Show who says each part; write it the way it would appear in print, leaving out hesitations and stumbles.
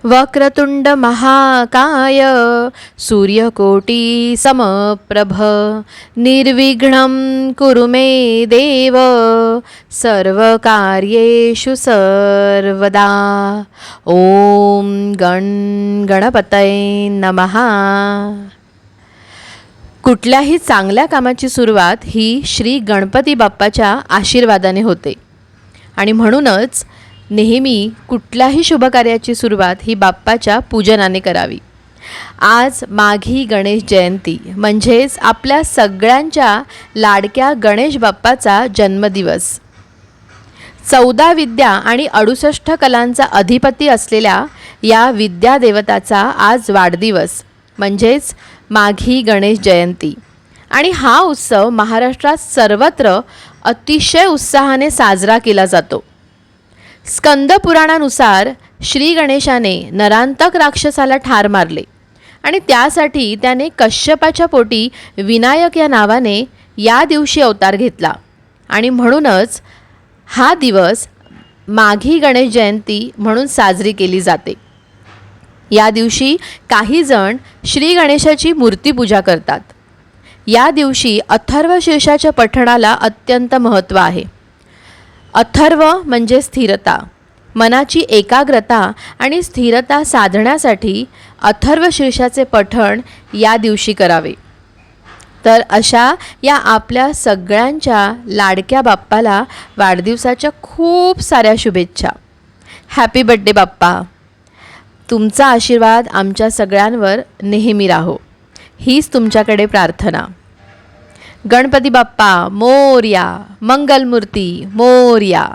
Speaker 1: वक्रतुंड महाकाय सूर्यकोटी समप्रभ निर्विघ्नं कुरु मे देव सर्वकार्येषु सर्वदा. ओम गणपतये नमः. कुठल्याही चांगल्या कामाची सुरुवात ही श्री गणपती बाप्पाच्या आशीर्वादाने होते आणि म्हणूनच नेहमी कुठल्याही शुभकार्याची सुरुवात ही बाप्पाच्या पूजनाने करावी. आज माघी गणेश जयंती म्हणजेच आपल्या सगळ्यांच्या लाडक्या गणेश बाप्पाचा जन्मदिवस. 14 विद्या आणि 68 कलांचा अधिपती असलेल्या या विद्यादेवताचा आज वाढदिवस म्हणजेच माघी गणेश जयंती. आणि हा उत्सव महाराष्ट्रात सर्वत्र अतिशय उत्साहाने साजरा केला जातो. स्कंद पुराणानुसार श्री गणेशाने नरांतक राक्षसाला ठार मारले आणि त्यासाठी त्याने कश्यपाच्या पोटी विनायक या नावाने या दिवशी अवतार घेतला आणि म्हणूनच हा दिवस माघी गणेश जयंती म्हणून साजरी केली जाते. या दिवशी काही जण श्री गणेशाची मूर्तीपूजा करतात. या दिवशी अथर्व शीर्षाच्या पठणाला अत्यंत महत्त्व आहे. अथर्व म्हणजे स्थिरता, मनाची एकाग्रता आणि स्थिरता साधण्यासाठी अथर्व शीर्षाचे पठण या दिवशी करावे. तर अशा या आपल्या सगळ्यांच्या लाडक्या बाप्पाला वाढदिवसाच्या खूप साऱ्या शुभेच्छा. हॅपी बड्डे बाप्पा. तुमचा आशीर्वाद आमच्या सगळ्यांवर नेहमी राहो हीच तुमच्याकडे प्रार्थना. गणपती बाप्पा मोरया. मंगलमूर्ती मोरया.